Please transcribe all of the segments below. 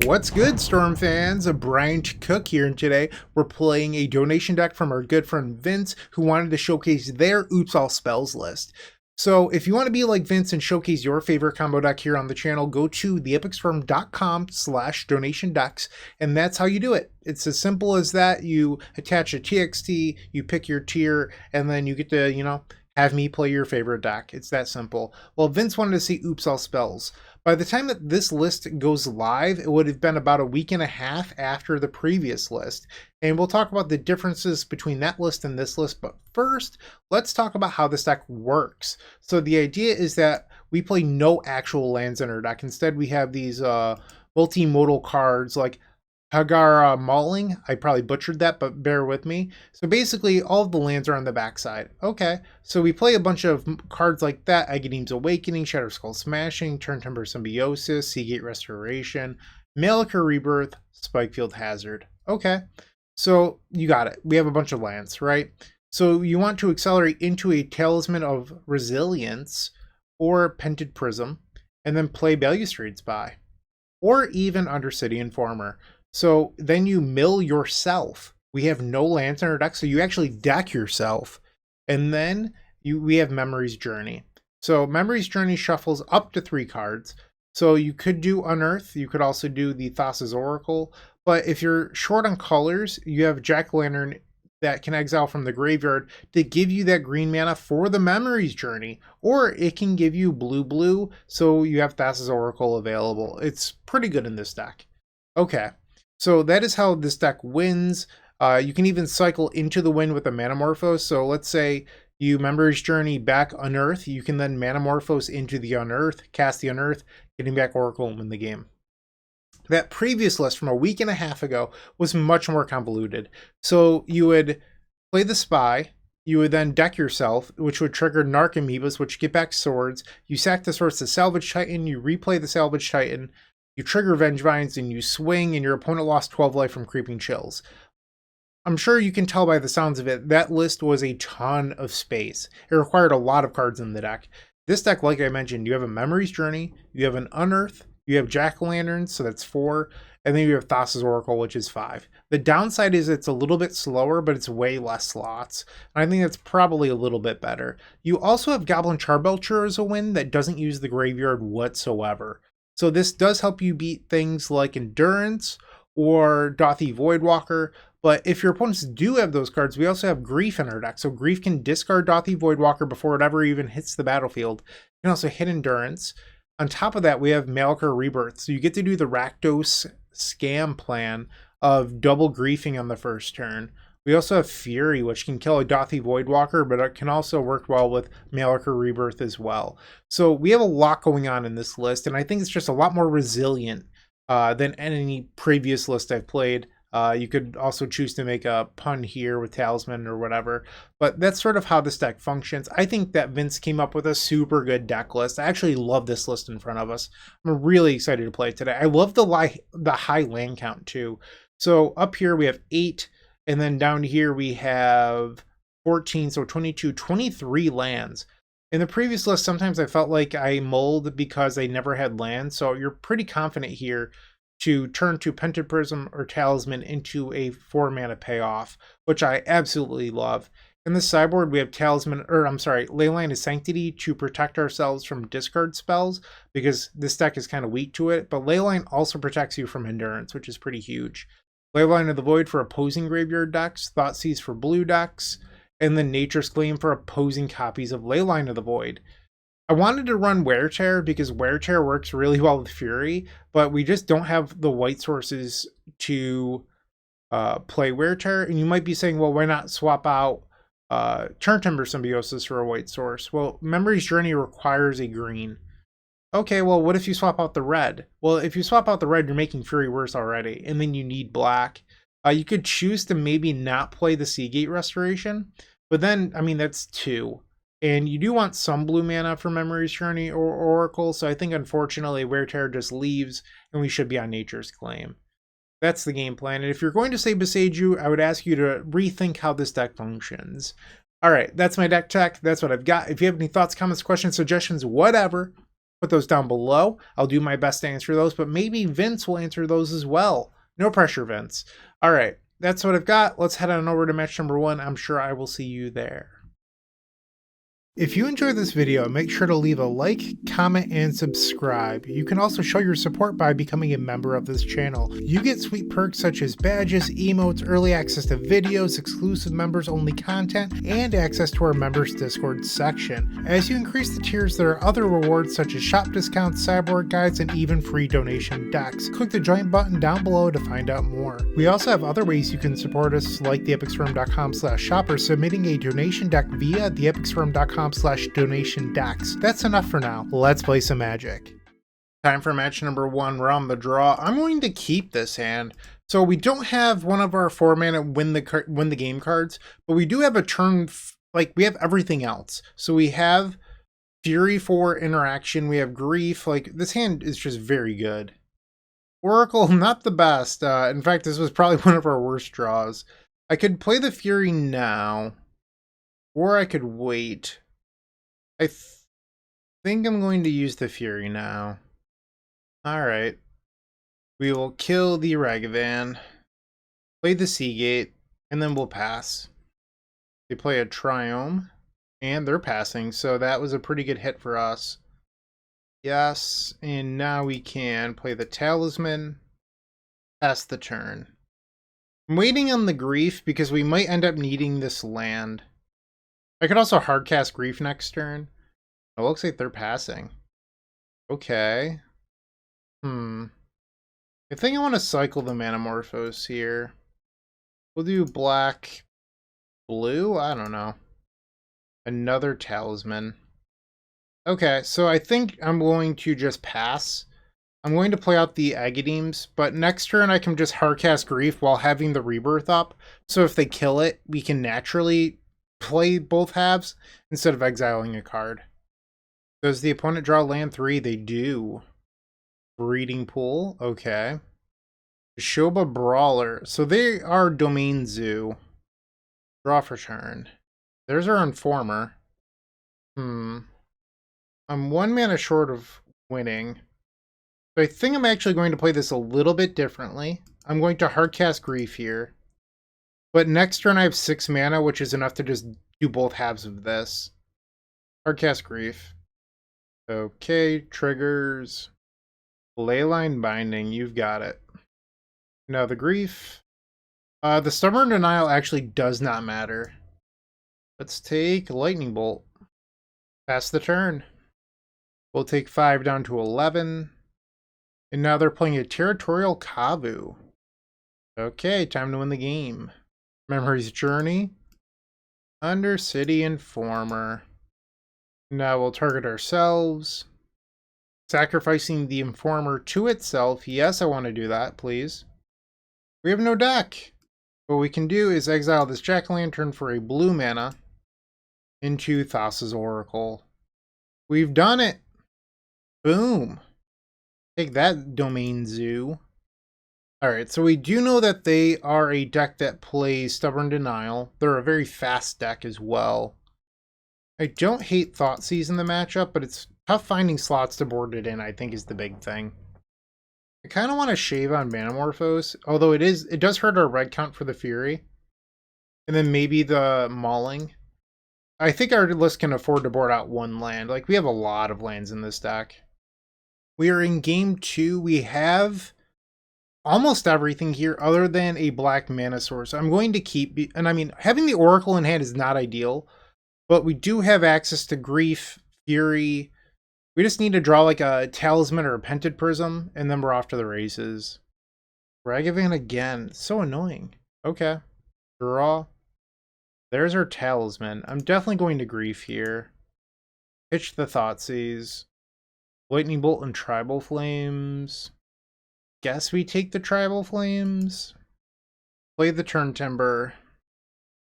What's good, Storm fans? Bryant Cook here, and today we're playing a donation deck from our good friend Vince, who wanted to showcase their Oops All Spells list. So if you want to be like Vince and showcase your favorite combo deck here on the channel, go to theepicstorm.com/donation decks, and that's how you do it. It's as simple as that. You attach a TXT, you pick your tier, and then you get to, have me play your favorite deck. It's that simple. Well, Vince wanted to see Oops All Spells. By the time that this list goes live, it would have been about a week and a half after the previous list. And we'll talk about the differences between that list and this list. But first, let's talk about how this deck works. So the idea is that we play no actual lands in our deck. Instead, we have these multimodal cards like Hagar Mauling. I probably butchered that, but bear with me. So basically, all of the lands are on the backside. Okay, so we play a bunch of cards like that: Agadeem's Awakening, Shatterskull Smashing, Turntimber Symbiosis, Seagate Restoration, Malakir Rebirth, Spikefield Hazard. Okay, so you got it. We have a bunch of lands, right? So you want to accelerate into a Talisman of Resilience or Pented Prism, and then play Balustrade Spy, or even Undercity Informer. So then you mill yourself. We have no lands in our deck, so you actually deck yourself. And then we have Memory's Journey. So Memory's Journey shuffles up to 3 cards. So you could do Unearth. You could also do the Thassa's Oracle. But if you're short on colors, you have Jack-o'-lantern that can exile from the graveyard to give you that green mana for the Memory's Journey. Or it can give you blue, so you have Thassa's Oracle available. It's pretty good in this deck. Okay. So that is how this deck wins. You can even cycle into the win with a Manamorphose. So let's say you Memory's Journey back Unearth. You can then Manamorphose into the Unearth, cast the Unearth, getting back Oracle and win the game. That previous list from a week and a half ago was much more convoluted. So you would play the Spy. You would then deck yourself, which would trigger Narc Amoebas, which get back swords. You sack the swords to Salvage Titan. You replay the Salvage Titan. You trigger Vengevines and you swing, and your opponent lost 12 life from Creeping Chills. I'm sure you can tell by the sounds of it, that list was a ton of space. It required a lot of cards in the deck. This deck, like I mentioned, you have a Memory's Journey, you have an Unearth, you have Jack-o'-lanterns, so that's 4, and then you have Thassa's Oracle, which is 5. The downside is it's a little bit slower, but it's way less slots. And I think that's probably a little bit better. You also have Goblin Charbelcher as a win that doesn't use the graveyard whatsoever. So this does help you beat things like Endurance or Dauthi Voidwalker, but if your opponents do have those cards, we also have Grief in our deck. So Grief can discard Dauthi Voidwalker before it ever even hits the battlefield. You can also hit Endurance. On top of that, we have Malakir Rebirth. So you get to do the Rakdos scam plan of double griefing on the first turn. We also have Fury, which can kill a Dauthi Voidwalker, but it can also work well with Malakir Rebirth as well. So we have a lot going on in this list, and I think it's just a lot more resilient than any previous list I've played. You could also choose to make a pun here with Talisman or whatever, but that's sort of how this deck functions. I think that Vince came up with a super good deck list. I actually love this list in front of us. I'm really excited to play it today. I love the high land count too. So up here we have 8. And then down here we have 14, so 22, 23 lands. In the previous list, sometimes I felt like I mulled because I never had lands. So you're pretty confident here to turn to Pented Prism or Talisman into a 4-mana payoff, which I absolutely love. In the sideboard, we have Leyline of Sanctity to protect ourselves from discard spells, because this deck is kind of weak to it. But Leyline also protects you from Endurance, which is pretty huge. Leyline of the Void for opposing graveyard decks, Thoughtseize for blue decks, and then Nature's Claim for opposing copies of Leyline of the Void. I wanted to run Wear Tear because Wear Tear works really well with Fury, but we just don't have the white sources to play Wear Tear. And you might be saying, well, why not swap out Turntimber Symbiosis for a white source? Well, Memory's Journey requires a green. Okay, well, what if you swap out the red? Well, if you swap out the red, you're making Fury worse already, and then you need black. You could choose to maybe not play the Seagate Restoration, but then, I mean, that's 2. And you do want some blue mana for Memory's Journey or Oracle, so I think, unfortunately, Wear Tear just leaves, and we should be on Nature's Claim. That's the game plan, and if you're going to say Boseiju, I would ask you to rethink how this deck functions. All right, that's my deck tech. That's what I've got. If you have any thoughts, comments, questions, suggestions, whatever, put those down below. I'll do my best to answer those, but maybe Vince will answer those as well. No pressure, Vince. All right, that's what I've got. Let's head on over to match number 1. I'm sure I will see you there. If you enjoyed this video, make sure to leave a like, comment, and subscribe. You can also show your support by becoming a member of this channel. You get sweet perks such as badges, emotes, early access to videos, exclusive members-only content, and access to our members Discord section. As you increase the tiers, there are other rewards such as shop discounts, sideboard guides, and even free donation decks. Click the join button down below to find out more. We also have other ways you can support us, like theepicstorm.com/shop or submitting a donation deck via theepicstorm.com/donation decks. That's enough for now. Let's play some Magic. Time for match number 1. We're on the draw. I'm going to keep this hand. So we don't have one of our 4-mana win the game cards, but we do have a turn, like we have everything else. So we have Fury for interaction. We have Grief. Like this hand is just very good. Oracle, not the best. In fact, this was probably one of our worst draws. I could play the Fury now, or I could wait. I think I'm going to use the Fury now. Alright. We will kill the Ragavan, play the Seagate, and then we'll pass. They play a Triome, and they're passing, so that was a pretty good hit for us. Yes, and now we can play the Talisman, pass the turn. I'm waiting on the Grief because we might end up needing this land. I could also hardcast Grief next turn. It looks like they're passing. Okay. I think I want to cycle the Manamorphose here. We'll do black, blue? I don't know. Another Talisman. Okay, so I think I'm going to just pass. I'm going to play out the Agadeems, but next turn I can just hardcast Grief while having the Rebirth up. So if they kill it, we can naturally play both halves instead of exiling a card. Does the opponent draw land 3? They do. Breeding Pool, okay. Shoba Brawler, so they are Domain Zoo. Draw for turn. There's our Informer. I'm 1 mana short of winning. So I think I'm actually going to play this a little bit differently. I'm going to hardcast Grief here. But next turn I have 6 mana, which is enough to just do both halves of this. Hardcast Grief. Okay, triggers. Leyline Binding, you've got it. Now the Grief. The Stubborn Denial actually does not matter. Let's take Lightning Bolt. Pass the turn. We'll take 5 down to 11. And now they're playing a Territorial Kavu. Okay, time to win the game. Memory's Journey. Undercity Informer. Now we'll target ourselves. Sacrificing the Informer to itself. Yes, I want to do that, please. We have no deck. What we can do is exile this Jack-o'-lantern for a blue mana into Thassa's Oracle. We've done it. Boom. Take that, Domain Zoo. Alright, so we do know that they are a deck that plays Stubborn Denial. They're a very fast deck as well. I don't hate Thoughtseize in the matchup, but it's tough finding slots to board it in, I think, is the big thing. I kind of want to shave on Manamorphose, although it does hurt our red count for the Fury. And then maybe the Mauling. I think our list can afford to board out 1 land. Like, we have a lot of lands in this deck. We are in game 2. We have almost everything here other than a black mana source. I'm going to keep, and I mean, having the Oracle in hand is not ideal, but we do have access to Grief, Fury. We just need to draw like a Talisman or a Pented Prism, and then we're off to the races. Ragavan again. So annoying. Okay. Draw. There's our Talisman. I'm definitely going to Grief here. Pitch the Thoughtseize. Lightning Bolt and Tribal Flames. Guess we take the Tribal Flames. Play the Turn Timber.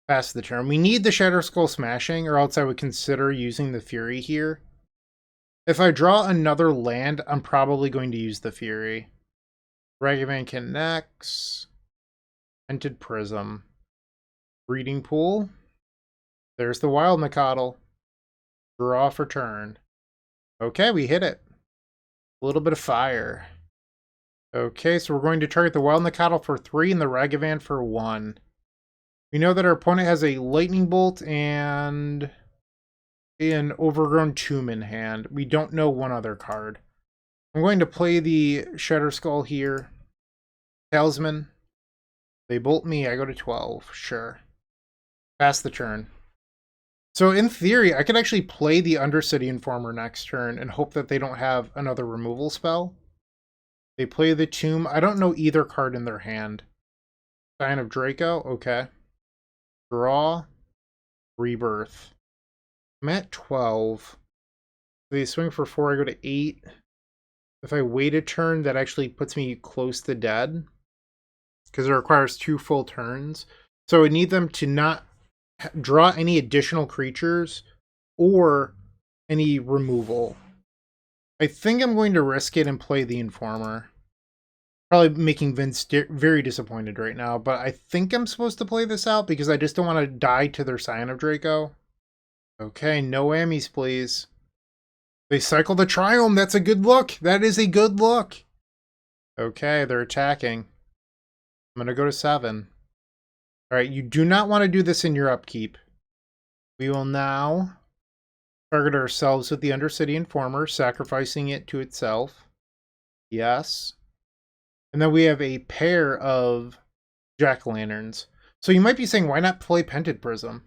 Pass the turn. We need the Shadow Skull Smashing, or else I would consider using the Fury here. If I draw another land, I'm probably going to use the Fury. Ragavan connects. Pented Prism. Breeding Pool. There's the Wild Nacatl. Draw for turn. Okay, we hit it. A little bit of fire. Okay, so we're going to target the Wild Nacatl for 3 and the Ragavan for 1. We know that our opponent has a Lightning Bolt and an Overgrown Tomb in hand. We don't know one other card. I'm going to play the Shatter Skull here. Talisman. They bolt me, I go to 12. Sure. Pass the turn. So in theory, I could actually play the Undercity Informer next turn and hope that they don't have another removal spell. They play the Tomb. I don't know either card in their hand. Sign of Draco. Okay. Draw. Rebirth. I'm at 12. They swing for 4, I go to 8. If I wait a turn, that actually puts me close to dead. Because it requires 2 full turns. So I need them to not draw any additional creatures or any removal. I think I'm going to risk it and play the Informer. Probably making Vince very disappointed right now, but I think I'm supposed to play this out because I just don't want to die to their Scion of Draco. Okay, no whammies, please. They cycle the Triome. That's a good look. That is a good look. Okay, they're attacking. I'm going to go to 7. All right, you do not want to do this in your upkeep. We will now target ourselves with the Undercity Informer, sacrificing it to itself. Yes. And then we have a pair of Jack-o'-lanterns. So you might be saying, why not play Pented Prism?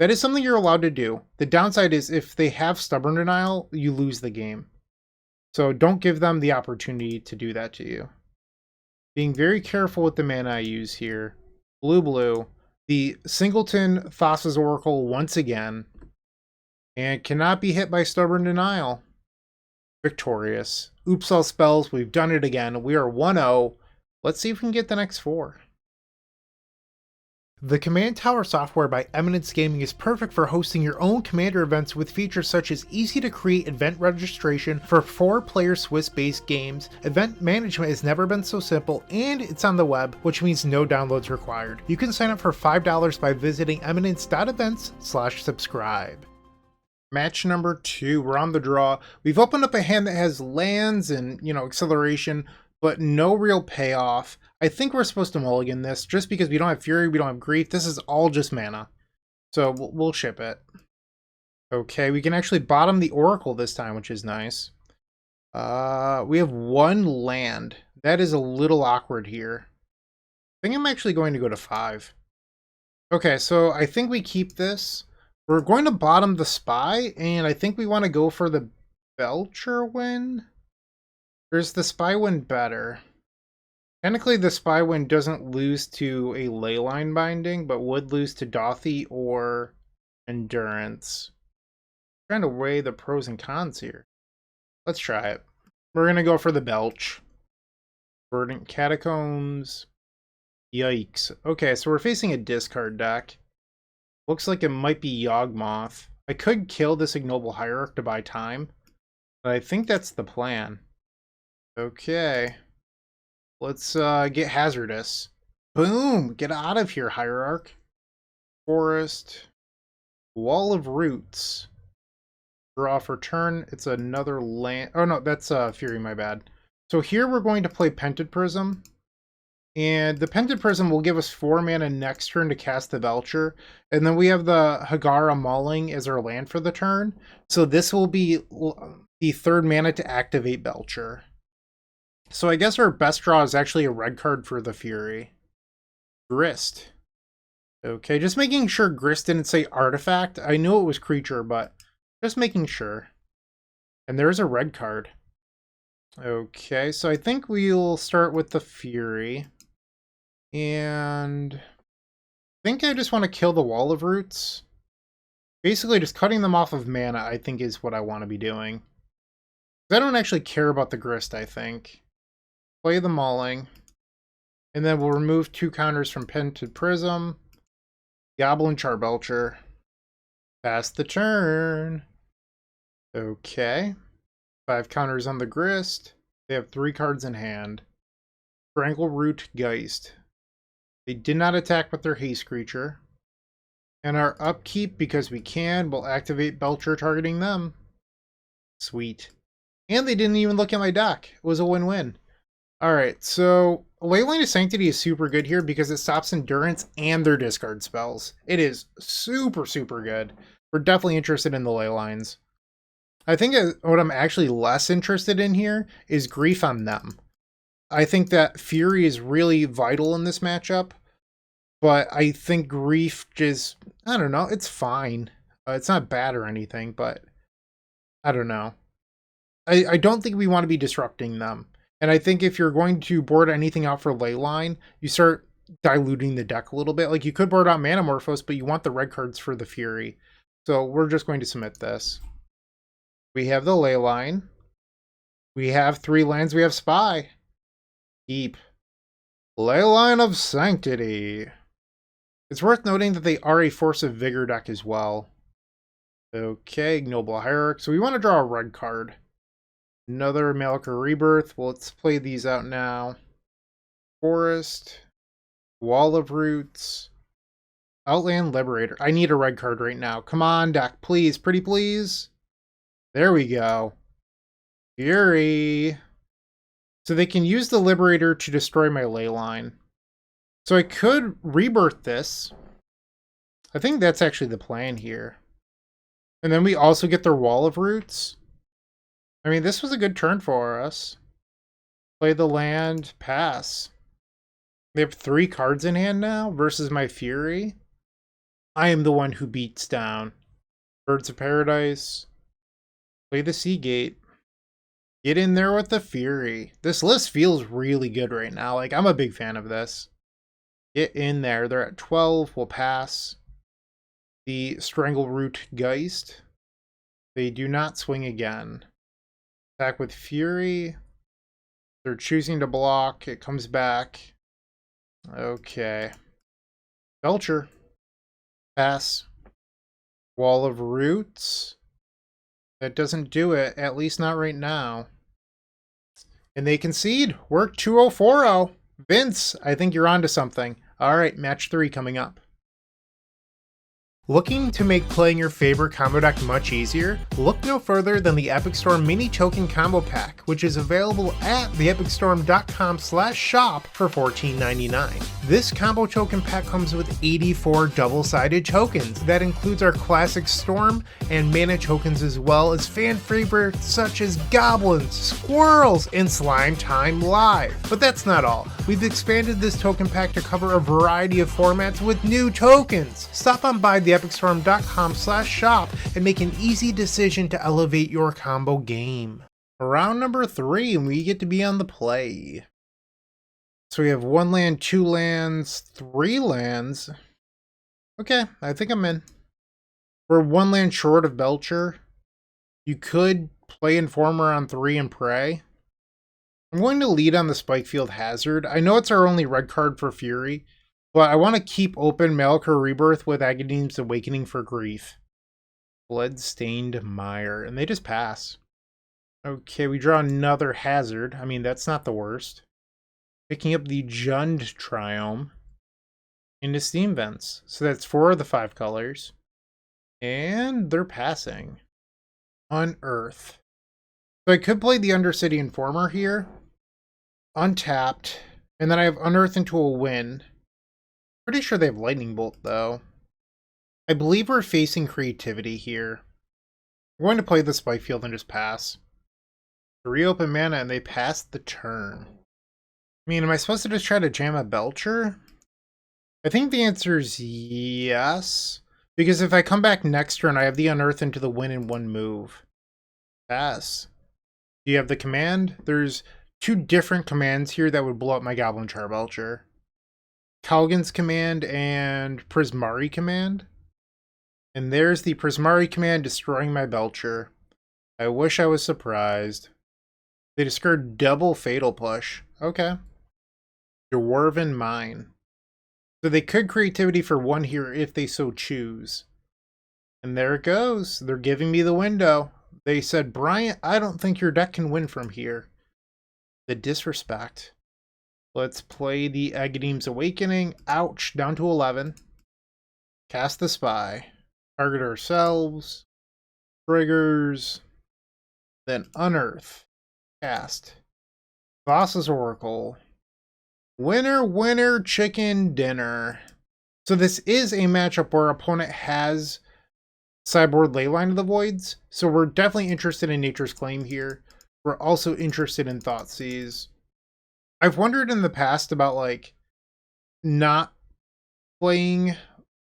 That is something you're allowed to do. The downside is if they have Stubborn Denial, you lose the game. So don't give them the opportunity to do that to you. Being very careful with the mana I use here. Blue. The Singleton Thassa's Oracle once again. And cannot be hit by Stubborn Denial. Victorious. Oops, all spells. We've done it again. We are 1-0. Let's see if we can get the next 4. The Command Tower software by Eminence Gaming is perfect for hosting your own Commander events with features such as easy-to-create event registration for 4-player Swiss-based games. Event management has never been so simple, and it's on the web, which means no downloads required. You can sign up for $5 by visiting eminence.events/subscribe. Match number 2, we're on the draw. We've opened up a hand that has lands and, acceleration, but no real payoff. I think we're supposed to mulligan this just because we don't have Fury, we don't have Grief. This is all just mana. So we'll ship it. Okay, we can actually bottom the Oracle this time, which is nice. We have 1 land. That is a little awkward here. I think I'm actually going to go to 5. Okay, so I think we keep this. We're going to bottom the Spy, and I think we want to go for the Belcher win. Or is the Spy win better? Technically, the Spy win doesn't lose to a Leyline Binding, but would lose to Dothy or Endurance. I'm trying to weigh the pros and cons here. Let's try it. We're going to go for the Belch. Verdant Catacombs. Yikes. Okay, so we're facing a discard deck. Looks like it might be Yawgmoth. I could kill this Ignoble Hierarch to buy time, but I think that's the plan. Okay. Let's get Hazardous. Boom! Get out of here, Hierarch. Forest. Wall of Roots. Draw for turn. It's another land. Oh no, that's Fury, my bad. So here we're going to play Pented Prism. And the Pented Prism will give us 4 mana next turn to cast the Belcher. And then we have the Hagara Mauling as our land for the turn. So this will be the 3rd mana to activate Belcher. So I guess our best draw is actually a red card for the Fury. Grist. Okay, just making sure Grist didn't say artifact. I knew it was creature, but just making sure. And there's a red card. Okay, so I think we'll start with the Fury. And I think I just want to kill the Wall of Roots. Basically, just cutting them off of mana, I think, is what I want to be doing. I don't actually care about the Grist, I think. Play the Mauling. And then we'll remove 2 counters from Pented Prism. Goblin Charbelcher. Pass the turn. Okay. 5 counters on the Grist. They have 3 cards in hand. Strangleroot Geist. They did not attack with their haste creature. And our upkeep, because we can, will activate Belcher targeting them. Sweet. And they didn't even look at my deck. It was a win-win. Alright, so Leyline of Sanctity is super good here because it stops Endurance and their discard spells. It is super, super good. We're definitely interested in the Leylines. I think what I'm actually less interested in here is Grief on them. I think that Fury is really vital in this matchup, but I think Grief just, I don't know, it's fine. It's not bad or anything, but I don't know. I don't think we want to be disrupting them. And I think if you're going to board anything out for Leyline, you start diluting the deck a little bit. Like, you could board out Manamorphose, but you want the red cards for the Fury. So we're just going to submit this. We have the Leyline. We have 3 lands. We have Spy. Keep. Leyline of Sanctity. It's worth noting that they are a Force of Vigor deck as well. Okay, Ignoble Hierarch. So we want to draw a red card. Another Malika Rebirth. Well, let's play these out now. Forest. Wall of Roots. Outland Liberator. I need a red card right now. Come on, deck. Please. Pretty please. There we go. Fury. So they can use the Liberator to destroy my Leyline. So I could rebirth this. I think that's actually the plan here. And then we also get their Wall of Roots. I mean, this was a good turn for us. Play the land, pass. They have 3 cards in hand now versus my Fury. I am the one who beats down. Birds of Paradise. Play the Seagate. Get in there with the Fury. This list feels really good right now. Like, I'm a big fan of this. Get in there. They're at 12. We'll pass. The Strangleroot Geist. They do not swing again. Attack with Fury. They're choosing to block. It comes back. Okay. Belcher. Pass. Wall of Roots. That doesn't do it, at least not right now. And they concede. We're 2-0-4-0. Vince, I think you're onto something. All right, match 3 coming up. Looking to make playing your favorite combo deck much easier? Look no further than the Epic Storm Mini Token Combo Pack, which is available at theepicstorm.com/shop for $14.99. This combo token pack comes with 84 double-sided tokens. That includes our classic Storm and mana tokens, as well as fan favorites such as Goblins, Squirrels, and Slime Time Live. But that's not all. We've expanded this token pack to cover a variety of formats with new tokens. Stop on by theepicstorm.com/shop and make an easy decision to elevate your combo game. Round number 3, and we get to be on the play. So we have 1 land, 2 lands, 3 lands. Okay, I think I'm in. We're 1 land short of Belcher. You could play Informer on 3 and pray. I'm going to lead on the Spikefield Hazard. I know it's our only red card for Fury, but I want to keep open Malika Rebirth with Agadeem's Awakening for Grief. Blood-Stained Mire, and they just pass. Okay, we draw another Hazard. I mean, that's not the worst. Picking up the Jund Triome into Steam Vents. So that's 4 of the 5 colors. And they're passing. Unearth. So I could play the Undercity Informer here. Untapped. And then I have Unearth into a win. Pretty sure they have Lightning Bolt, though. I believe we're facing creativity here. I'm going to play the Spikefield and just pass. 3 open mana, and they pass the turn. I mean, am I supposed to just try to jam a Belcher? I think the answer is yes. Because if I come back next turn, I have the Unearth into the win in 1 move. Pass. Do you have the command? There's 2 different commands here that would blow up my Goblin Charbelcher. Kalgan's command and Prismari command. And there's the Prismari command destroying my Belcher. I wish I was surprised. They discard double Fatal Push. Okay. Dwarven Mine. So they could creativity for 1 here if they so choose. And there it goes. They're giving me the window. They said, Bryant, I don't think your deck can win from here. The disrespect. Let's play the Agadeem's Awakening. Ouch. Down to 11. Cast the Spy. Target ourselves. Triggers. Then Unearth. Cast. Thassa's Oracle. Winner, winner, chicken dinner. So this is a matchup where our opponent has sideboard Leyline of the Voids. So we're definitely interested in Nature's Claim here. We're also interested in Thoughtseize. I've wondered in the past about like not playing,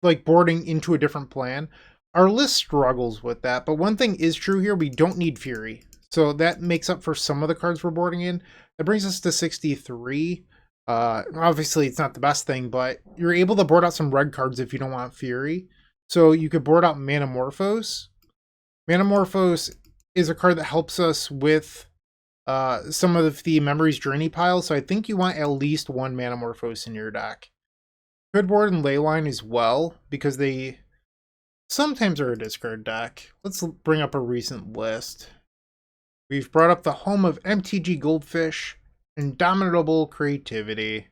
like boarding into a different plan. Our list struggles with that, but one thing is true here, we don't need Fury. So that makes up for some of the cards we're boarding in. That brings us to 63. Obviously it's not the best thing, but you're able to board out some red cards if you don't want Fury. So you could board out Manamorphose. Manamorphose is a card that helps us with some of the Memories Journey pile, so I think you want at least one Manamorphose in your deck. Could board in Leyline as well, because they sometimes are a discard deck. Let's bring up a recent list. We've brought up the home of MTG Goldfish, Indomitable Creativity,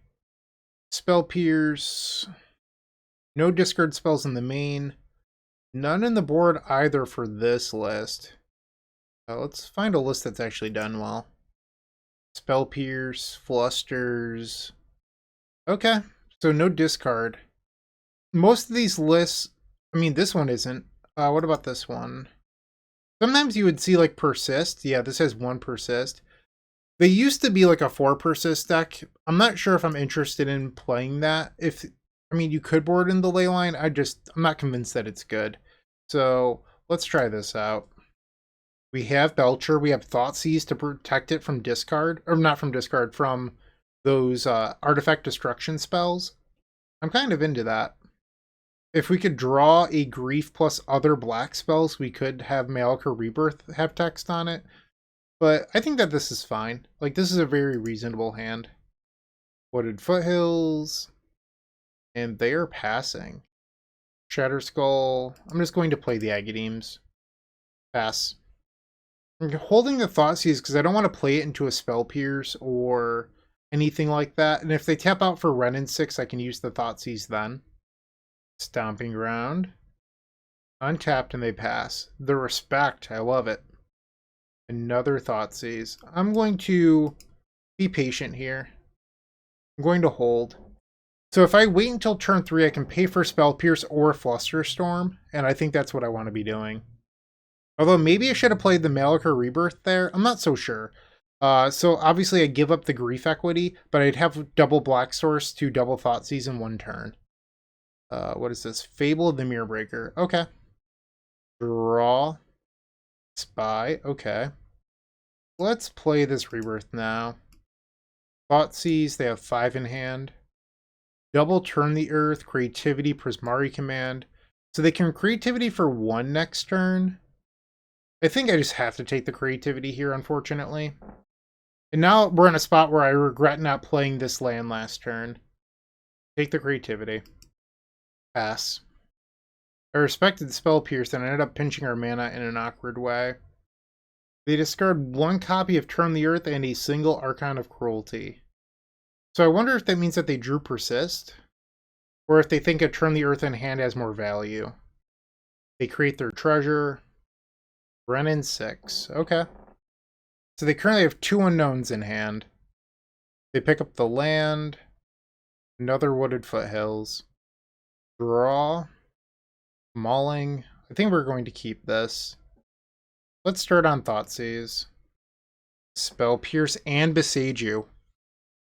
Spell Pierce, no discard spells in the main, none in the board either for this list. Let's find a list that's actually done well. Spell Pierce, Flusters. Okay, so no discard. Most of these lists, I mean, this one isn't. What about this one? Sometimes you would see like Persist. Yeah, this has 1 Persist. They used to be like a 4 Persist deck. I'm not sure if I'm interested in playing that. I mean, you could board in the Leyline. I'm not convinced that it's good. So let's try this out. We have Belcher. We have Thoughtseize to protect it from discard. Or not from discard, from those artifact destruction spells. I'm kind of into that. If we could draw a Grief plus other black spells, we could have Malakir Rebirth have text on it. But I think that this is fine. Like, this is a very reasonable hand. Wooded Foothills. And they are passing. Shatterskull. I'm just going to play the Agadeems. Pass. I'm holding the Thoughtseize because I don't want to play it into a Spell Pierce or anything like that. And if they tap out for Wrenn and 6, I can use the Thoughtseize then. Stomping Ground. Untapped and they pass. The Respect. I love it. Another Thoughtseize. I'm going to be patient here. I'm going to hold. So if I wait until turn 3, I can pay for Spell Pierce or Flusterstorm, and I think that's what I want to be doing. Although maybe I should have played the Malakir Rebirth there. I'm not so sure. So obviously I give up the Grief equity, but I'd have double Black Source to double Thoughtseize in 1 turn. What is this? Fable of the Mirrorbreaker. Okay. Draw. Spy. Okay. Let's play this Rebirth now. Thoughtseize. They have 5 in hand. Double Turn the Earth. Creativity. Prismari Command. So they can Creativity for 1 next turn. I think I just have to take the Creativity here, unfortunately. And now we're in a spot where I regret not playing this land last turn. Take the Creativity. Pass. I respected the Spell Pierce and I ended up pinching our mana in an awkward way. They discard 1 copy of Turn the Earth and a single Archon of Cruelty. So I wonder if that means that they drew Persist, or if they think a Turn the Earth in hand has more value. They create their treasure. Wrenn and 6. Okay. So they currently have 2 unknowns in hand. They pick up the land. Another Wooded Foothills. Draw. Mauling. I think we're going to keep this. Let's start on Thoughtseize. Spell Pierce and Besage You.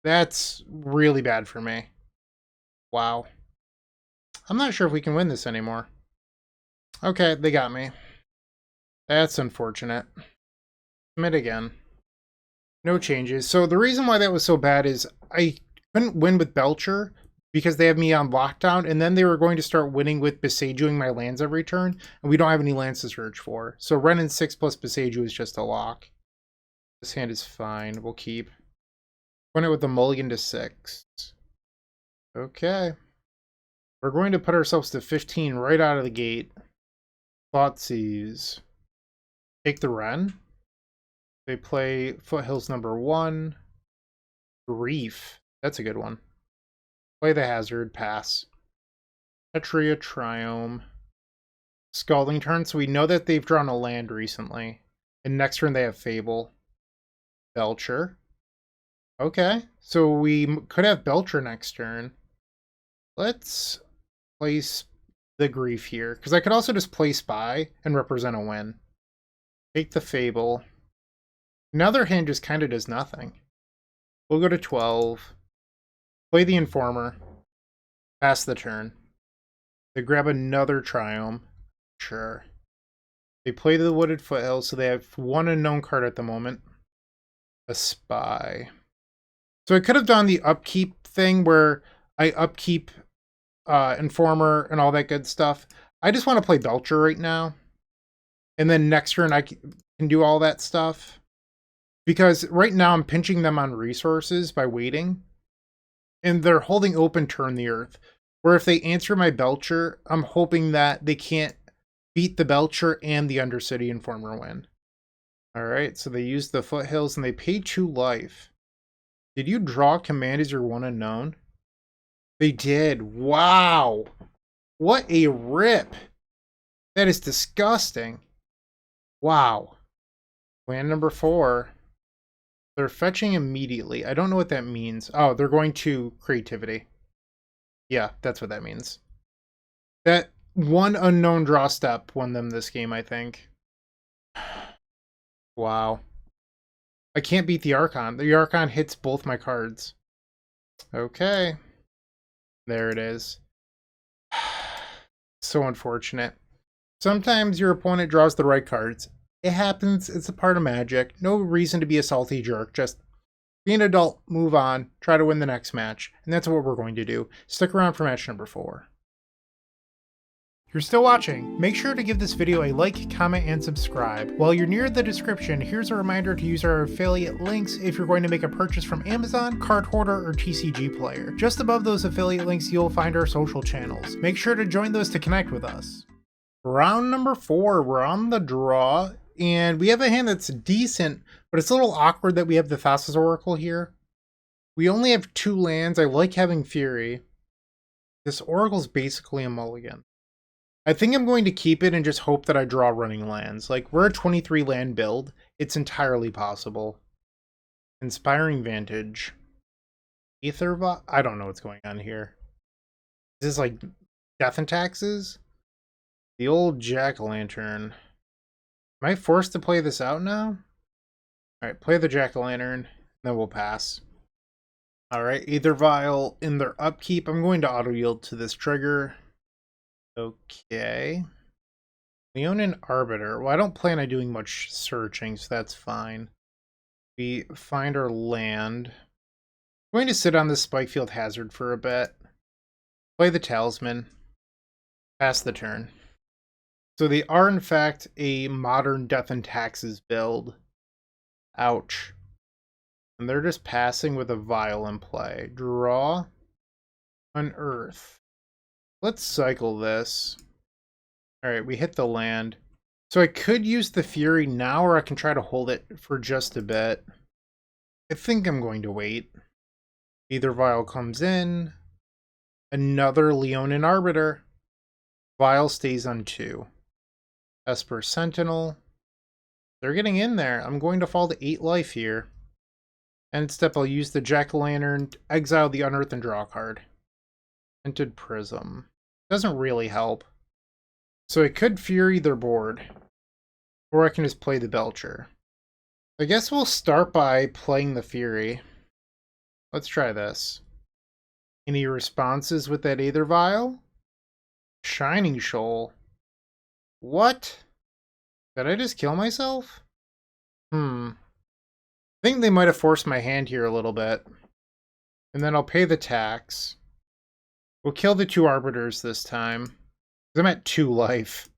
That's really bad for me. Wow. I'm not sure if we can win this anymore. Okay, they got me. That's unfortunate. Submit again. No changes. So the reason why that was so bad is I couldn't win with Belcher because they have me on lockdown, and then they were going to start winning with Besajuing my lands every turn, and we don't have any lands to search for. So Wrenn and 6 plus Besaju is just a lock. This hand is fine. We'll keep. Win it with the mulligan to 6. Okay. We're going to put ourselves to 15 right out of the gate. Thoughtseize. Take the Wrenn. They play Foothills number 1. Grief. That's a good one. Play the Hazard. Pass. Tetria Triome. Scalding Turn. So we know that they've drawn a land recently. And next turn they have Fable. Belcher. Okay, so we could have Belcher next turn. Let's place the Grief here, because I could also just play Spy and represent a win. Take the Fable. Now their hand just kind of does nothing. We'll go to 12. Play the Informer. Pass the turn. They grab another Triumph. Sure. They play the Wooded Foothills, so they have one unknown card at the moment. A Spy. So I could have done the upkeep thing where I upkeep Informer and all that good stuff. I just want to play Belcher right now. And then next turn I can do all that stuff. Because right now I'm pinching them on resources by waiting. And they're holding open Turn the Earth. Where if they answer my Belcher, I'm hoping that they can't beat the Belcher and the Undercity Informer win. Alright, so they use the Foothills and they pay 2 life. Did you draw command as your one unknown? They did. Wow. What a rip. That is disgusting. Wow. Land number 4. They're fetching immediately. I don't know what that means. Oh, they're going to Creativity. Yeah, that's what that means. That one unknown draw step won them this game, I think. Wow. I can't beat the Archon. The Archon hits both my cards. Okay. There it is. So unfortunate. Sometimes your opponent draws the right cards. It happens. It's a part of Magic. No reason to be a salty jerk. Just be an adult, move on, try to win the next match. And that's what we're going to do. Stick around for match number 4. If you're still watching, make sure to give this video a like, comment, and subscribe. While you're near the description, here's a reminder to use our affiliate links if you're going to make a purchase from Amazon, Card Hoarder, or TCG Player. Just above those affiliate links, you'll find our social channels. Make sure to join those to connect with us. Round number 4, we're on the draw, and we have a hand that's decent, but it's a little awkward that we have the Thassa's Oracle here. We only have 2 lands. I like having Fury. This Oracle's basically a mulligan. I think I'm going to keep it and just hope that I draw running lands. Like, we're a 23 land build. It's entirely possible. Inspiring Vantage. Aether. I don't know what's going on here. Is this like Death and Taxes? The old Jack-o'-lantern. Am I forced to play this out now? Alright, play the Jack-o'-lantern, then we'll pass. Alright, Aether Vial in their upkeep. I'm going to auto-yield to this trigger. Okay. Leonin Arbiter. Well, I don't plan on doing much searching, so that's fine. We find our land. I'm going to sit on this Spikefield Hazard for a bit. Play the Talisman. Pass the turn. So they are, in fact, a modern Death and Taxes build. Ouch. And they're just passing with a Vial in play. Draw. Unearth. Let's cycle this. Alright, we hit the land. So I could use the Fury now, or I can try to hold it for just a bit. I think I'm going to wait. Aether Vial comes in. Another Leonin Arbiter. Vial stays on 2. Esper Sentinel. They're getting in there. I'm going to fall to 8 life here. End step, I'll use the Jack-o'-lantern, exile the Unearth, and draw a card. Tinted Prism. Doesn't really help. So I could Fury their board. Or I can just play the Belcher. I guess we'll start by playing the Fury. Let's try this. Any responses with that Aether Vial? Shining Shoal. What? Did I just kill myself? I think they might have forced my hand here a little bit. And then I'll pay the tax. We'll kill the 2 Arbiters this time. Because I'm at 2 life.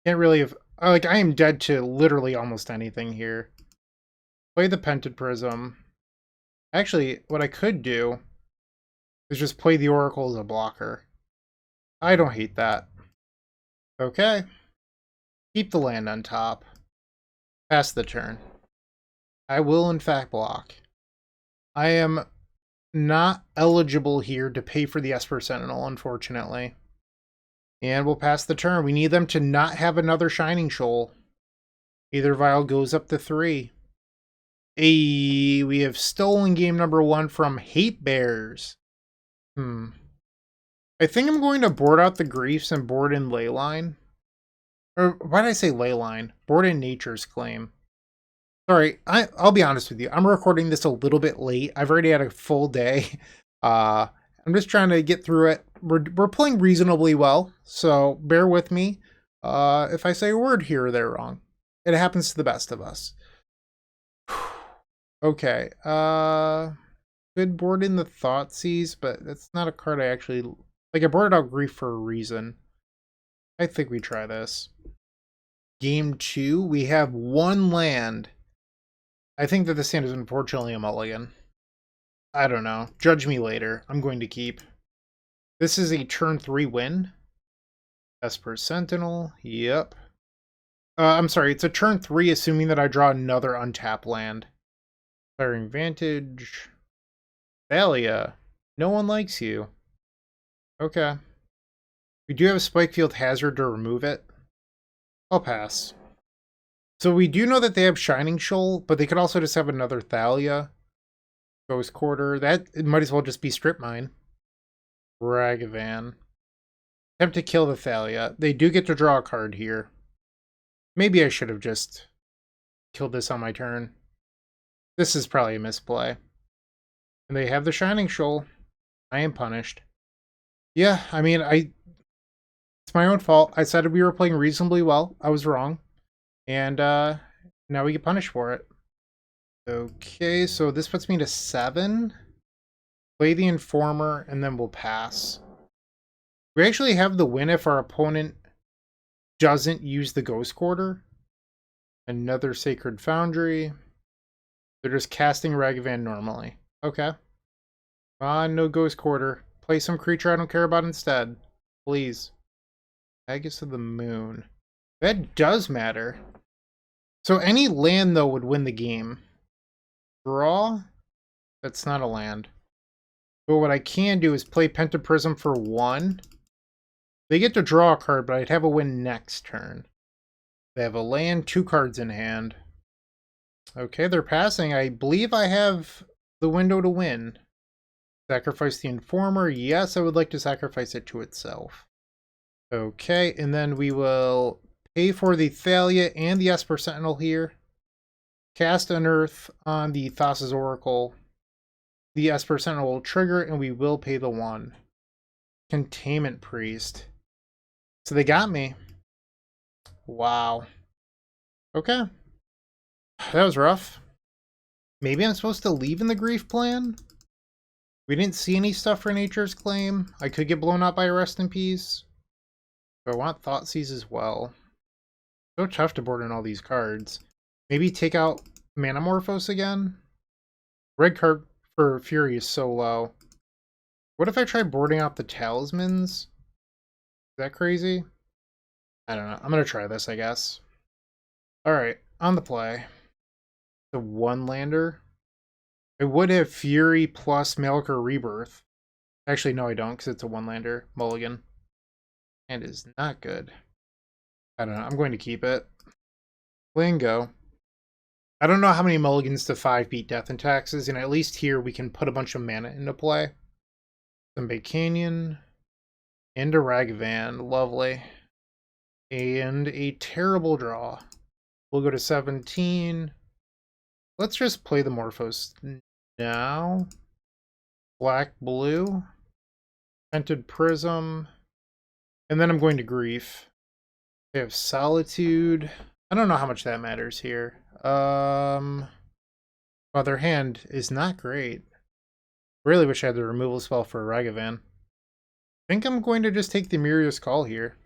Can't really have... Like, I am dead to literally almost anything here. Play the Tinted Prism. Actually, what I could do is just play the Oracle as a blocker. I don't hate that. Okay. Keep the land on top. Pass the turn. I will, in fact, block. I am not eligible here to pay for the Esper Sentinel, unfortunately. And we'll pass the turn. We need them to not have another Shining Shoal. Either Vial goes up to 3. Hey, we have stolen game number 1 from Hate Bears. I think I'm going to board out the Griefs and board in Leyline. Or why did I say Leyline? Board in Nature's Claim. Sorry, I'll be honest with you. I'm recording this a little bit late. I've already had a full day. I'm just trying to get through it. We're playing reasonably well, so bear with me if I say a word here or there wrong. It happens to the best of us. Okay, could board in the Thoughtseize, but that's not a card I actually... Like, I boarded out Grief for a reason. I think we try this. Game 2, we have 1 land. I think that this hand is unfortunately a mulligan. I don't know. Judge me later. I'm going to keep. This is a turn 3 win. Esper Sentinel. Yep. I'm sorry. It's a turn 3 assuming that I draw another untap land. Firing Vantage. Thalia. No one likes you. Okay. We do have a Spikefield Hazard to remove it. I'll pass. So we do know that they have Shining Shoal, but they could also just have another Thalia. Ghost Quarter. That it might as well just be Strip Mine. Ragavan. Attempt to kill the Thalia. They do get to draw a card here. Maybe I should have just killed this on my turn. This is probably a misplay. And they have the Shining Shoal. I am punished. Yeah, I mean, it's my own fault. I said we were playing reasonably well. I was wrong. And now we get punished for it. Okay, so this puts me to 7. Play the Informer, and then we'll pass. We actually have the win if our opponent doesn't use the Ghost Quarter. Another Sacred Foundry. They're just casting Ragavan normally. Okay. Come on, no Ghost Quarter. Play some creature I don't care about instead. Please. Magus of the Moon. That does matter. So any land, though, would win the game. Draw? That's not a land. But what I can do is play Pentaprism for 1. They get to draw a card, but I'd have a win next turn. They have a land, 2 cards in hand. Okay, they're passing. I believe I have the window to win. Sacrifice the Informer. Yes, I would like to sacrifice it to itself. Okay, and then we will pay for the Thalia and the Esper Sentinel here. Cast Unearth on the Thassa's Oracle. The Esper Sentinel will trigger, and we will pay the 1. Containment Priest. So they got me. Wow. Okay. That was rough. Maybe I'm supposed to leave in the Grief plan? We didn't see any stuff for Nature's Claim. I could get blown out by a Rest in Peace. But I want Thoughtseize as well. So tough to board in all these cards. Maybe take out Manamorphose again? Red card for Fury is so low. What if I try boarding out the Talismans? Is that crazy? I don't know. I'm going to try this, I guess. Alright, on the play. The 1-lander. I would have Fury plus Malachor Rebirth. Actually, no, I don't, because it's a 1-lander. Mulligan. And is not good. I don't know. I'm going to keep it. Play and go. I don't know how many mulligans to 5 beat Death and Taxes, and at least here we can put a bunch of mana into play. Some Bay Canyon. And a Ragavan. Lovely. And a terrible draw. We'll go to 17. Let's just play the Morphos now. Black, blue. Vented Prism. And then I'm going to Grief. They have Solitude. I don't know how much that matters here. Well, their hand is not great. Really wish I had the removal spell for Ragavan. I think I'm going to just take the Muriel's Call here.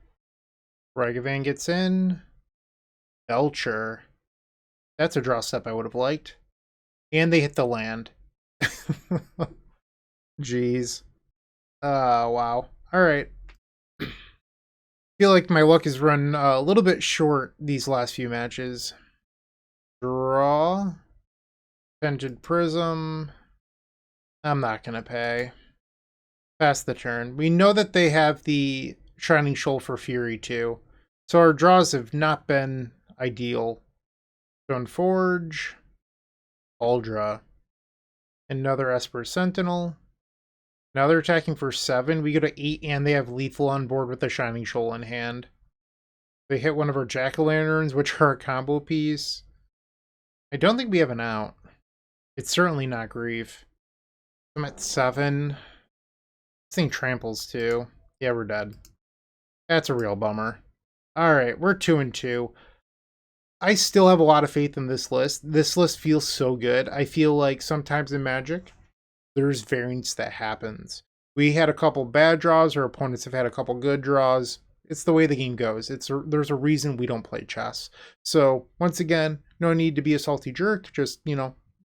Ragavan gets in. Belcher. That's a draw step I would have liked. And they hit the land. Jeez. Wow. Alright. Feel like my luck has run a little bit short these last few matches. Draw. Vented Prism. I'm not going to pay. Pass the turn. We know that they have the Shining Shoal for Fury too. So our draws have not been ideal. Stone Forge, Uldra, another Esper Sentinel. Now they're attacking for 7. We go to 8, and they have lethal on board with the Shining Shoal in hand. They hit one of our Jack-o'-lanterns, which are a combo piece. I don't think we have an out. It's certainly not Grief. I'm at 7. This thing tramples too. Yeah, we're dead. That's a real bummer. Alright, we're 2-2. I still have a lot of faith in this list. This list feels so good. I feel like sometimes in Magic, there's variance that happens. We had a couple bad draws, our opponents have had a couple good draws. It's the way the game goes. There's a reason we don't play chess. So, once again, no need to be a salty jerk. Just,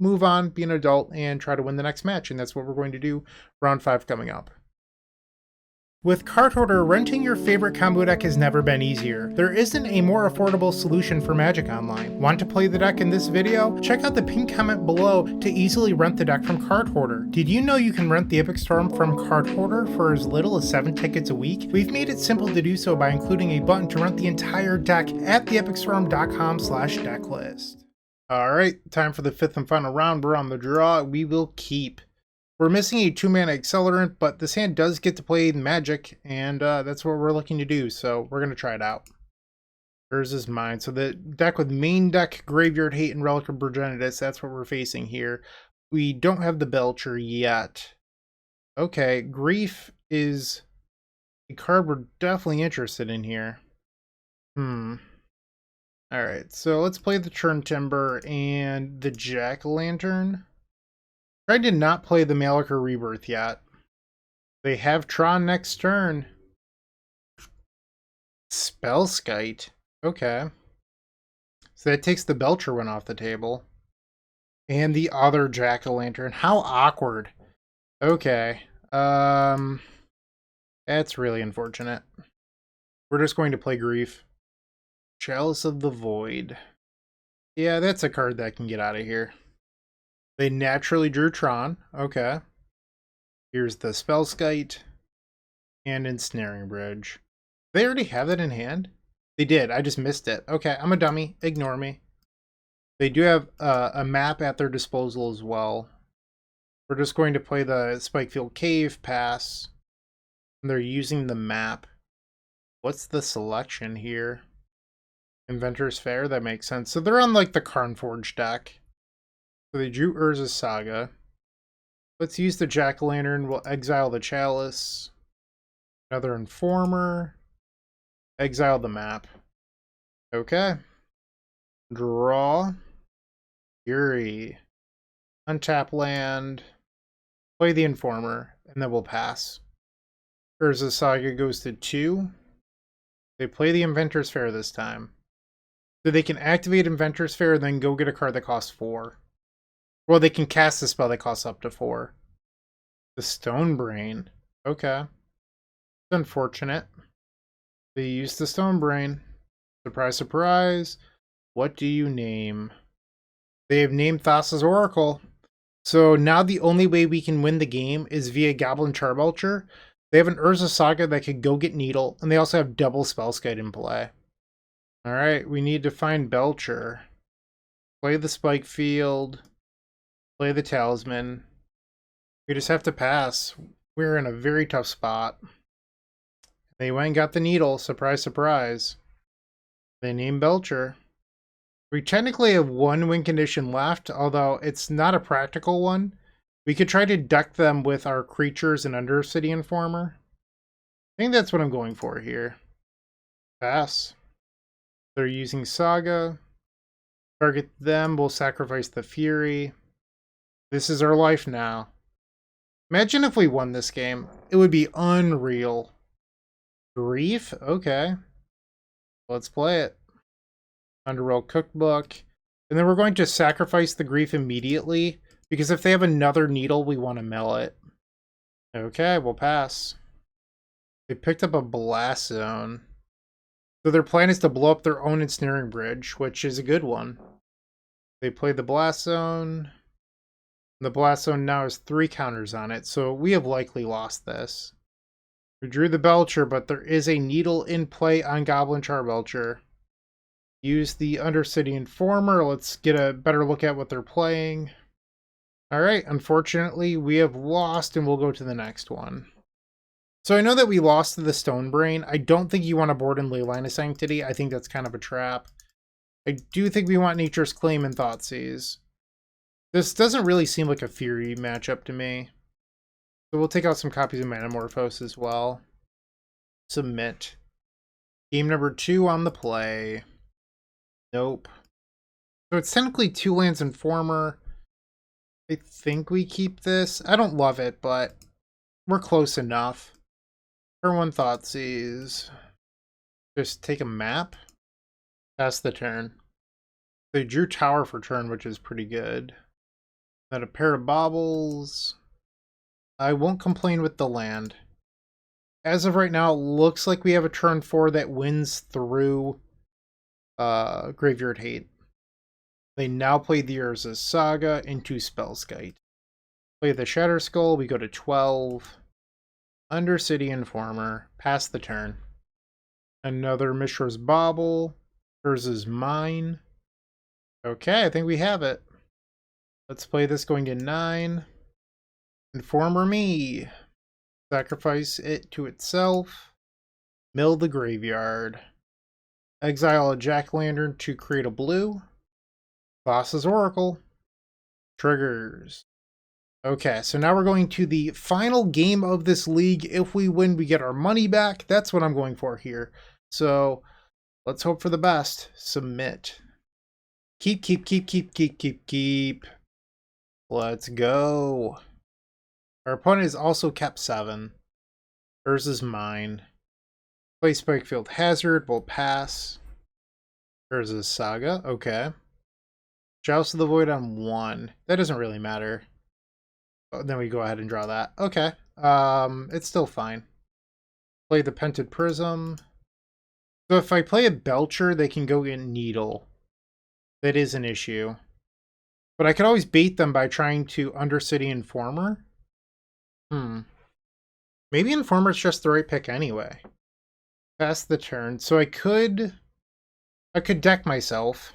move on, be an adult, and try to win the next match. And that's what we're going to do. Round 5 coming up. With Card Hoarder, renting your favorite combo deck has never been easier. There isn't a more affordable solution for Magic Online. Want to play the deck in this video? Check out the pinned comment below to easily rent the deck from Card Hoarder. Did you know you can rent the Epic Storm from Card Hoarder for as little as 7 tickets a week? We've made it simple to do so by including a button to rent the entire deck at theepicstorm.com/decklist. Alright, time for the 5th and final round. We're on the draw. We will keep. We're missing a 2-mana accelerant, but this hand does get to play Magic, and that's what we're looking to do, so we're going to try it out. Yours is mine. So the deck with main deck, Graveyard Hate, and Relic of Progenitus, that's what we're facing here. We don't have the Belcher yet. Okay, Grief is a card we're definitely interested in here. Alright, so let's play the Churn Timber and the Jack-o'-lantern. Tried to not play the Malachor Rebirth yet. They have Tron next turn. Spellskite. Okay. So that takes the Belcher one off the table. And the other Jack-o'-lantern. How awkward. Okay. That's really unfortunate. We're just going to play Grief. Chalice of the Void. Yeah, that's a card that can get out of here. They naturally drew Tron. Okay. Here's the Spellskite. And Ensnaring Bridge. They already have that in hand? They did. I just missed it. Okay, I'm a dummy. Ignore me. They do have a map at their disposal as well. We're just going to play the Spikefield Cave pass. And they're using the map. What's the selection here? Inventor's Fair? That makes sense. So they're on like the Karn Forge deck. So they drew Urza's Saga. Let's use the Jack-o'-lantern. We'll exile the Chalice. Another Informer. Exile the map. Okay. Draw. Fury. Untap land. Play the Informer. And then we'll pass. Urza's Saga goes to 2. They play the Inventor's Fair this time. So they can activate Inventor's Fair and then go get a card that costs 4. Well, they can cast a spell that costs up to 4. The Stone Brain. Okay. It's unfortunate. They use the Stone Brain. Surprise, surprise. What do you name? They have named Thassa's Oracle. So now the only way we can win the game is via Goblin Charbelcher. They have an Urza Saga that could go get Needle, and they also have double Spellskite in play. Alright, we need to find Belcher. Play the Spikefield. Play the Talisman. We just have to pass. We're in a very tough spot. They went and got the Needle. Surprise, surprise. They named Belcher. We technically have 1 win condition left, although it's not a practical one. We could try to duck them with our creatures and Undercity Informer. I think that's what I'm going for here. Pass. They're using Saga. Target them. We'll sacrifice the Fury. This is our life now. Imagine if we won this game. It would be unreal. Grief? Okay. Let's play it. Underworld Cookbook. And then we're going to sacrifice the Grief immediately. Because if they have another Needle, we want to mill it. Okay, we'll pass. They picked up a Blast Zone. So their plan is to blow up their own Ensnaring Bridge, which is a good one. They play the Blast Zone. The Blast Zone now has 3 counters on it, so we have likely lost this. We drew the Belcher, but there is a Needle in play on Goblin Charbelcher. Use the Undercity Informer. Let's get a better look at what they're playing. All right, unfortunately, we have lost, and we'll go to the next one. So I know that we lost to the Stone Brain. I don't think you want to board in Leyline of Sanctity. I think that's kind of a trap. I do think we want Nature's Claim and Thoughtseize. This doesn't really seem like a Fury matchup to me. So we'll take out some copies of Manamorphose as well. Submit. Game number 2 on the play. Nope. So it's technically 2 lands Informer. I think we keep this. I don't love it, but we're close enough. Turn 1 Thoughtseize. Just take a map. Pass the turn. They drew Tower for turn, which is pretty good. Then a pair of Baubles. I won't complain with the land. As of right now, it looks like we have a turn 4 that wins through Graveyard Hate. They now play the Urza's Saga into Spellskite. Play the Shatter Skull, we go to 12. Undercity Informer, pass the turn. Another Mishra's Bauble. Urza's Mine. Okay, I think we have it. Let's play this going to 9. Informer me. Sacrifice it to itself. Mill the graveyard. Exile a Jack-o'-lantern to create a blue. Thassa's Oracle. Triggers. Okay, so now we're going to the final game of this league. If we win, we get our money back. That's what I'm going for here. So let's hope for the best. Submit. Keep. Let's go. Our opponent has also kept 7. Urza's Mine. Play Spikefield Hazard. We'll pass. Urza's Saga. Okay. Joust of the Void on 1. That doesn't really matter. Oh, then we go ahead and draw that. Okay. It's still fine. Play the Pented Prism. So if I play a Belcher, they can go in Needle. That is an issue. But I could always bait them by trying to Undercity Informer. Maybe Informer's just the right pick anyway. Pass the turn. So I could deck myself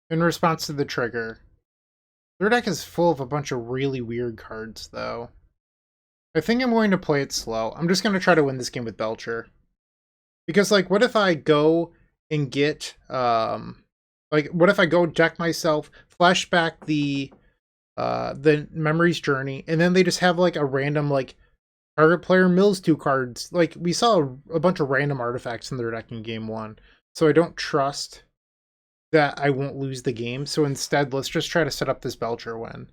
in response to the trigger. Their deck is full of a bunch of really weird cards, though. I think I'm going to play it slow. I'm just going to try to win this game with Belcher. Because, like, what if I go and get, what if I go deck myself, flashback the Memory's Journey, and then they just have, like, a random, like, target player mills 2 cards. Like, we saw a bunch of random artifacts in their deck in game 1. So I don't trust that I won't lose the game. So instead, let's just try to set up this Belcher win.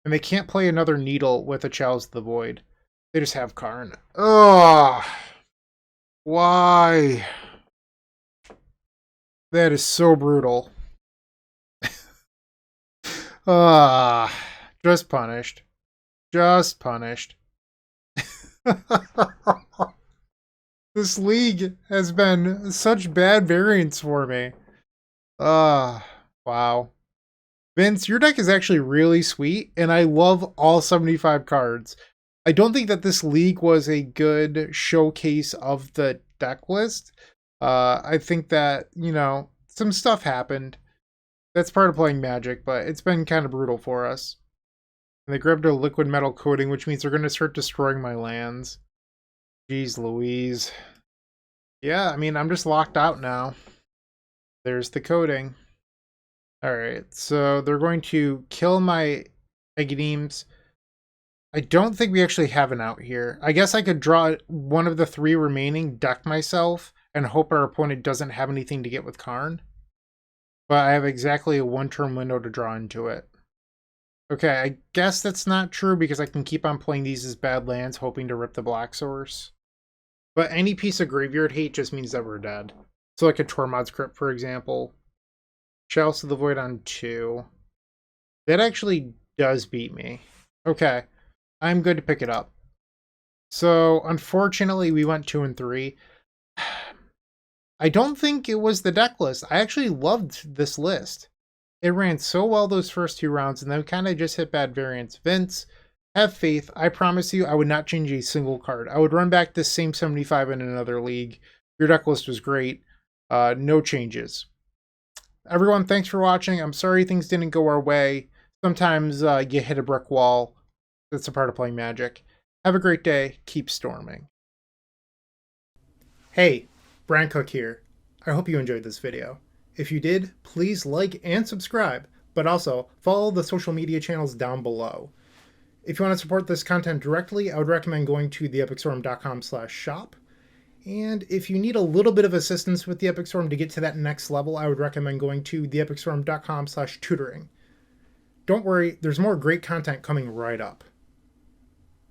And they can't play another Needle with a Chalice of the Void. They just have Karn. Ugh. Why? That is so brutal. Just punished. Just punished. This league has been such bad variance for me. Wow. Vince, your deck is actually really sweet, and I love all 75 cards. I don't think that this league was a good showcase of the deck list. I think that, you know, some stuff happened. That's part of playing Magic, but it's been kind of brutal for us. And they grabbed a liquid metal coating, which means they're going to start destroying my lands. Jeez Louise. Yeah, I mean, I'm just locked out now. There's the coating. Alright, so they're going to kill my Aghanemes. I don't think we actually have an out here. I guess I could draw one of the 3 remaining, deck myself, and hope our opponent doesn't have anything to get with Karn. But I have exactly a 1-turn window to draw into it. Okay, I guess that's not true because I can keep on playing these as bad lands, hoping to rip the Black Source. But any piece of Graveyard Hate just means that we're dead. So like a Tormod's Crypt, for example. Chalice of the Void on 2. That actually does beat me. Okay, I'm good to pick it up. So, unfortunately, we went 2 and 3. I don't think it was the deck list. I actually loved this list. It ran so well those first 2 rounds, and then kind of just hit bad variance. Vince, have faith. I promise you, I would not change a single card. I would run back this same 75 in another league. Your deck list was great. No changes. Everyone, thanks for watching. I'm sorry things didn't go our way. Sometimes you hit a brick wall. That's a part of playing Magic. Have a great day. Keep storming. Hey, Bryant Cook here. I hope you enjoyed this video. If you did, please like and subscribe, but also follow the social media channels down below. If you want to support this content directly, I would recommend going to theepicstorm.com/shop. And if you need a little bit of assistance with the Epic Storm to get to that next level, I would recommend going to theepicstorm.com/tutoring. Don't worry, there's more great content coming right up.